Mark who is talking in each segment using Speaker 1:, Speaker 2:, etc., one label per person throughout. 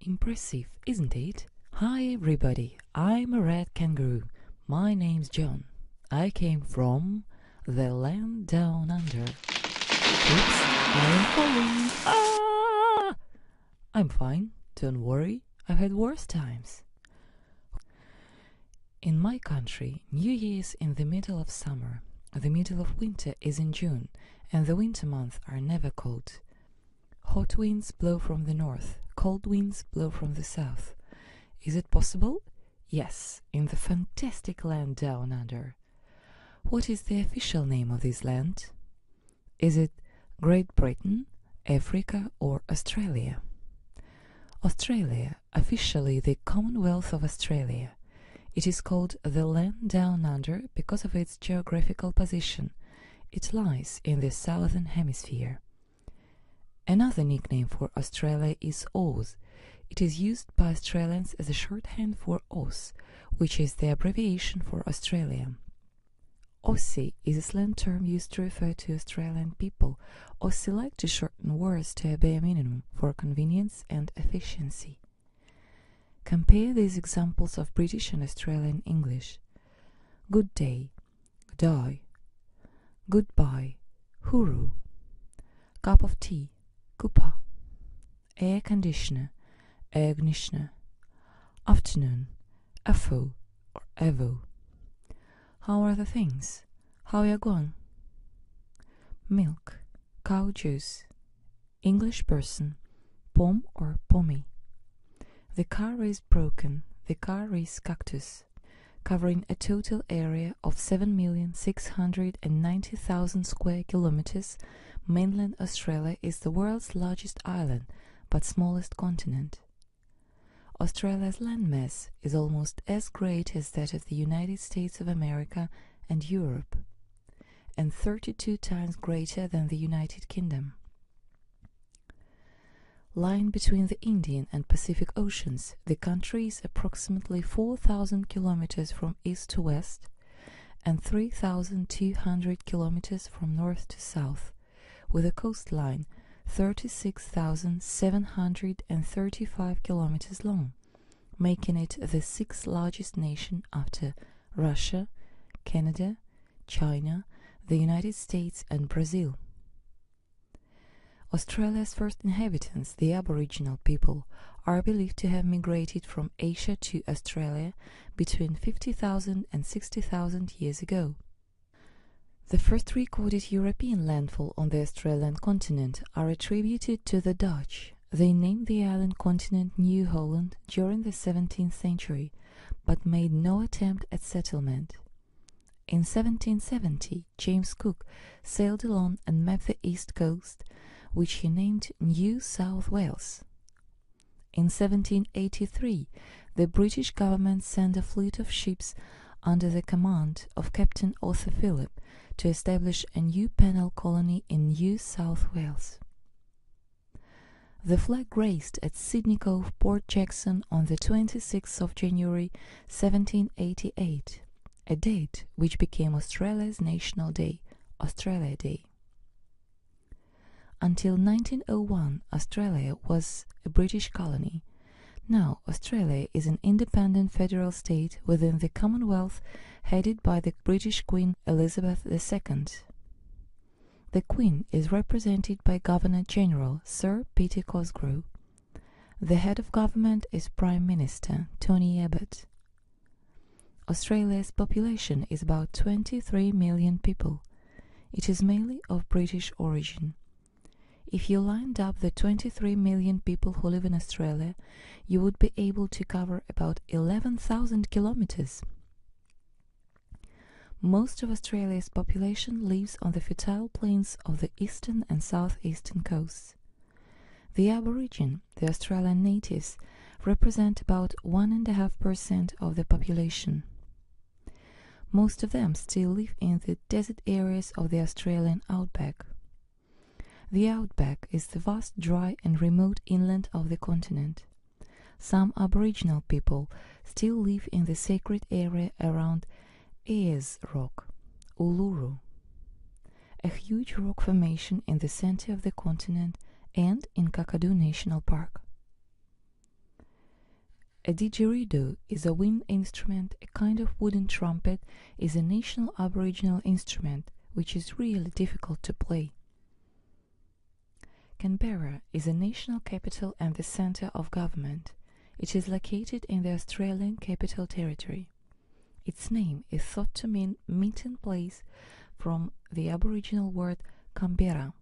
Speaker 1: Impressive, isn't it? Hi everybody, I'm a red kangaroo. My name's John. I came from the land down under. Oops, I'm falling. Ah! I'm fine, don't worry, I've had worse times. In my country, New Year's in the middle of summer. The middle of winter is in June, and the winter months are never cold. Hot winds blow from the north, cold winds blow from the south. Is it possible? Yes, in the fantastic land down under. What is the official name of this land? Is it Great Britain, Africa, or Australia? Australia, officially the Commonwealth of Australia. It is called the land down under because of its geographical position. It lies in the southern hemisphere. Another nickname for Australia is Oz. It is used by Australians as a shorthand for Oz, which is the abbreviation for Australia. Aussie is a slang term used to refer to Australian people. Aussie like to shorten words to a bare minimum for convenience and efficiency. Compare these examples of British and Australian English. Good day, g'day, goodbye, hooroo, cup of tea, cuppa, air conditioner, air conditioner, afternoon, afo or evo. How are the things? How you going? Milk, cow juice, English person, pom or pommy. The car is broken, the car is cactus. Covering a total area of 7,690,000 square kilometers, mainland Australia is the world's largest island but smallest continent. Australia's landmass is almost as great as that of the United States of America and Europe, and 32 times greater than the United Kingdom. Lying between the Indian and Pacific Oceans, the country is approximately 4,000 kilometers from east to west and 3,200 kilometers from north to south, with a coastline 36,735 kilometers long, making it the sixth largest nation after Russia, Canada, China, the United States, and Brazil. Australia's first inhabitants, the Aboriginal people, are believed to have migrated from Asia to Australia between 50,000 and 60,000 years ago. The first recorded European landfall on the Australian continent are attributed to the Dutch. They named the island continent New Holland during the 17th century, but made no attempt at settlement. In 1770, James Cook sailed along and mapped the east coast, which he named New South Wales. In 1783, the British government sent a fleet of ships under the command of Captain Arthur Phillip to establish a new penal colony in New South Wales. The flag raised at Sydney Cove, Port Jackson on the 26th of January 1788, a date which became Australia's national day, Australia Day. Until 1901, Australia was a British colony. Now, Australia is an independent federal state within the Commonwealth headed by the British Queen Elizabeth II. The Queen is represented by Governor-General Sir Peter Cosgrove. The head of government is Prime Minister Tony Abbott. Australia's population is about 23 million people. It is mainly of British origin. If you lined up the 23 million people who live in Australia, you would be able to cover about 11,000 kilometers. Most of Australia's population lives on the fertile plains of the eastern and southeastern coasts. The Aborigine, the Australian natives, represent about 1.5% of the population. Most of them still live in the desert areas of the Australian outback. The outback is the vast, dry and remote inland of the continent. Some Aboriginal people still live in the sacred area around Ayers Rock, Uluru, a huge rock formation in the center of the continent, and in Kakadu National Park. A didgeridoo is a wind instrument. A kind of wooden trumpet is a national Aboriginal instrument which is really difficult to play. Canberra is a national capital and the centre of government. It is located in the Australian Capital Territory. Its name is thought to mean meeting place from the Aboriginal word Canberra.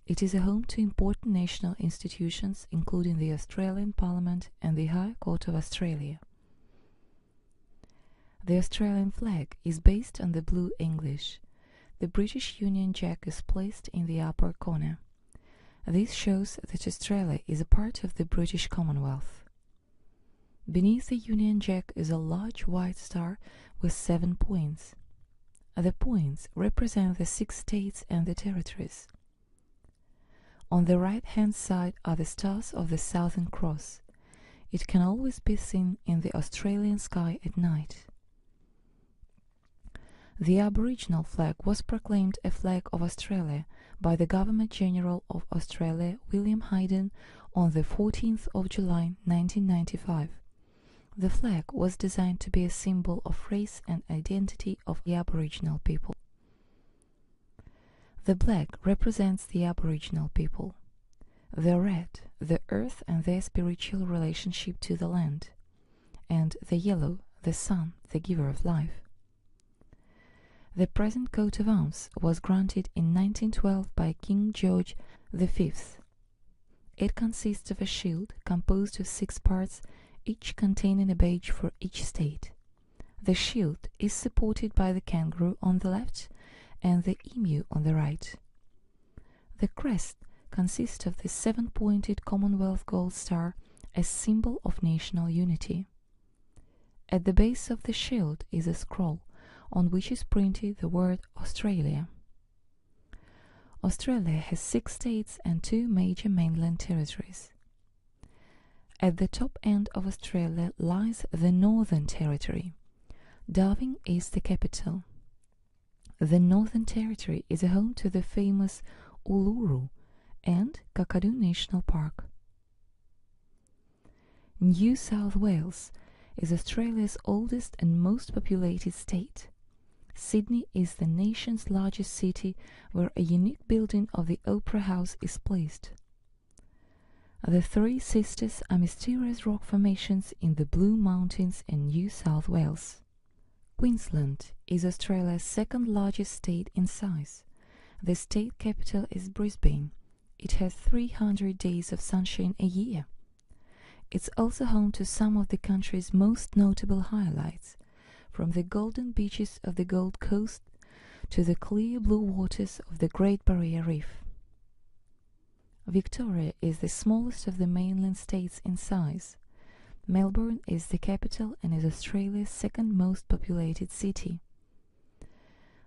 Speaker 1: It is a home to important national institutions including the Australian Parliament and the High Court of Australia. The Australian flag is based on the Blue English. The British Union Jack is placed in the upper corner. This shows that Australia is a part of the British Commonwealth. Beneath the Union Jack is a large white star with 7 points. The points represent the 6 states and the territories. On the right-hand side are the stars of the Southern Cross. It can always be seen in the Australian sky at night. The Aboriginal flag was proclaimed a flag of Australia by the Governor-General of Australia, William Hayden, on the 14th of July 1995. The flag was designed to be a symbol of race and identity of the Aboriginal people. The black represents the Aboriginal people. The red, the earth and their spiritual relationship to the land. And the yellow, the sun, the giver of life. The present coat of arms was granted in 1912 by King George V. It consists of a shield composed of 6 parts, each containing a badge for each state. The shield is supported by the kangaroo on the left and the emu on the right. The crest consists of the 7-pointed Commonwealth Gold Star, a symbol of national unity. At the base of the shield is a scroll on which is printed the word Australia. Australia has 6 states and 2 major mainland territories. At the top end of Australia lies the Northern Territory. Darwin is the capital. The Northern Territory is a home to the famous Uluru and Kakadu National Park. New South Wales is Australia's oldest and most populated state. Sydney is the nation's largest city where a unique building of the Opera House is placed. The Three Sisters are mysterious rock formations in the Blue Mountains in New South Wales. Queensland is Australia's second largest state in size. The state capital is Brisbane. It has 300 days of sunshine a year. It's also home to some of the country's most notable highlights, from the golden beaches of the Gold Coast to the clear blue waters of the Great Barrier Reef. Victoria is the smallest of the mainland states in size. Melbourne is the capital and is Australia's second most populated city.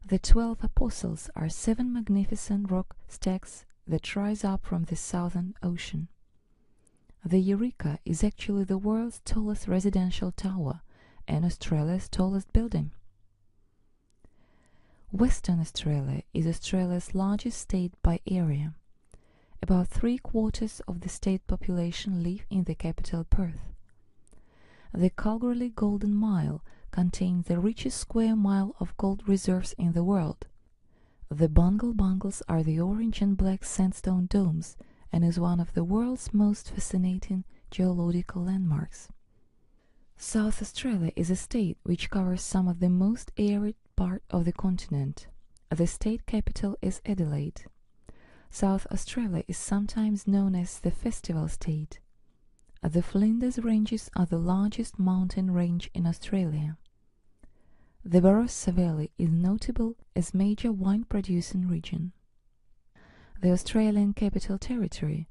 Speaker 1: The 12 Apostles are 7 magnificent rock stacks that rise up from the Southern Ocean. The Eureka is actually the world's tallest residential tower and Australia's tallest building. Western Australia is Australia's largest state by area. About 3/4 of the state population live in the capital Perth. The Kalgoorlie Golden Mile contains the richest square mile of gold reserves in the world. The Bungle Bungles are the orange and black sandstone domes and is one of the world's most fascinating geological landmarks. South Australia is a state which covers some of the most arid part of the continent. The state capital is Adelaide. South Australia is sometimes known as the Festival State. The Flinders Ranges are the largest mountain range in Australia. The Barossa Valley is notable as major wine-producing region. The Australian Capital Territory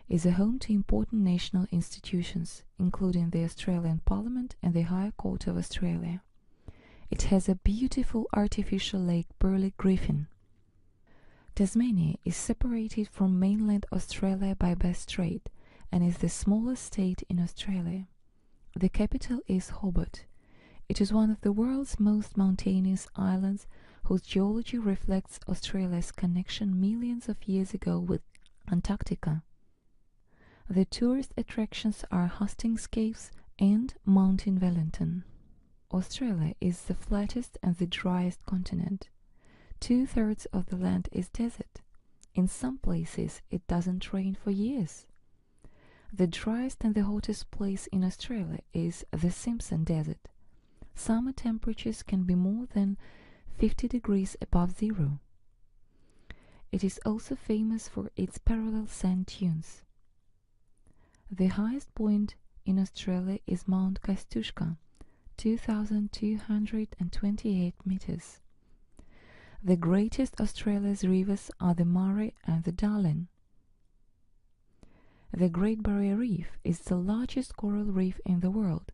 Speaker 1: is a home to important national institutions, including the Australian Parliament and the High Court of Australia. It has a beautiful artificial lake, Burley Griffin. Tasmania is separated from mainland Australia by Bass Strait and is the smallest state in Australia. The capital is Hobart. It is one of the world's most mountainous islands whose geology reflects Australia's connection millions of years ago with Antarctica. The tourist attractions are Hastings Caves and Mountain Wellington. Australia is the flattest and the driest continent. 2/3 of the land is desert. In some places it doesn't rain for years. The driest and the hottest place in Australia is the Simpson Desert. Summer temperatures can be more than 50 degrees above zero. It is also famous for its parallel sand dunes. The highest point in Australia is Mount Kosciuszko, 2,228 meters. The greatest Australia's rivers are the Murray and the Darling. The Great Barrier Reef is the largest coral reef in the world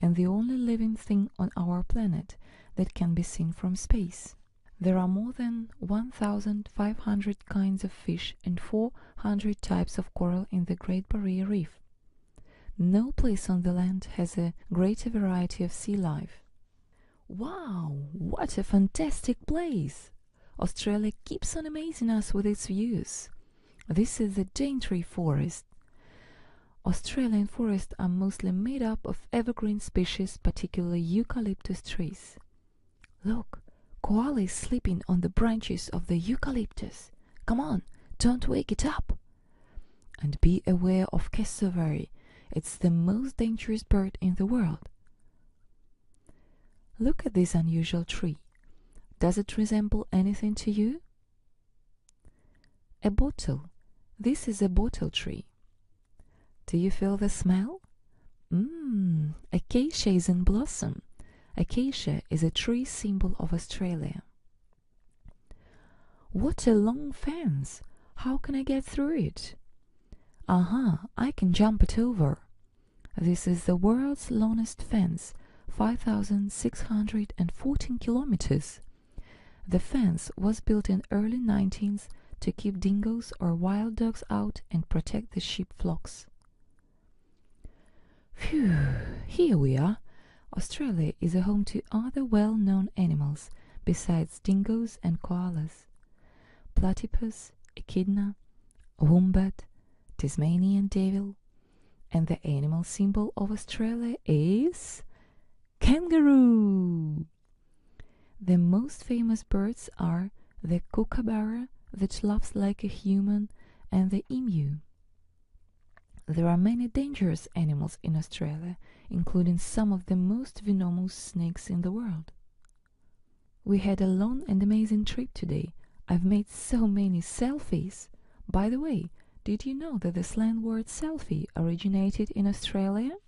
Speaker 1: and the only living thing on our planet that can be seen from space. There are more than 1,500 kinds of fish and 400 types of coral in the Great Barrier Reef. No place on the land has a greater variety of sea life. Wow, what a fantastic place! Australia keeps on amazing us with its views. This is the Daintree Forest. Australian forests are mostly made up of evergreen species, particularly eucalyptus trees. Look, koala is sleeping on the branches of the eucalyptus. Come on, don't wake it up. And be aware of cassowary. It's the most dangerous bird in the world. Look at this unusual tree. Does it resemble anything to you? A bottle. This is a bottle tree. Do you feel the smell? Acacia is in blossom. Acacia is a tree symbol of Australia. What a long fence! How can I get through it? I can jump it over. This is the world's longest fence, 5,614 kilometers. The fence was built in early 19th to keep dingoes or wild dogs out and protect the sheep flocks. Phew, here we are. Australia is a home to other well-known animals besides dingoes and koalas. Platypus, echidna, wombat, Tasmanian devil, and the animal symbol of Australia is kangaroo. The most famous birds are the kookaburra that laughs like a human and the emu. There are many dangerous animals in Australia, including some of the most venomous snakes in the world. We had a long and amazing trip today. I've made so many selfies. By the way, did you know that the slang word selfie originated in Australia?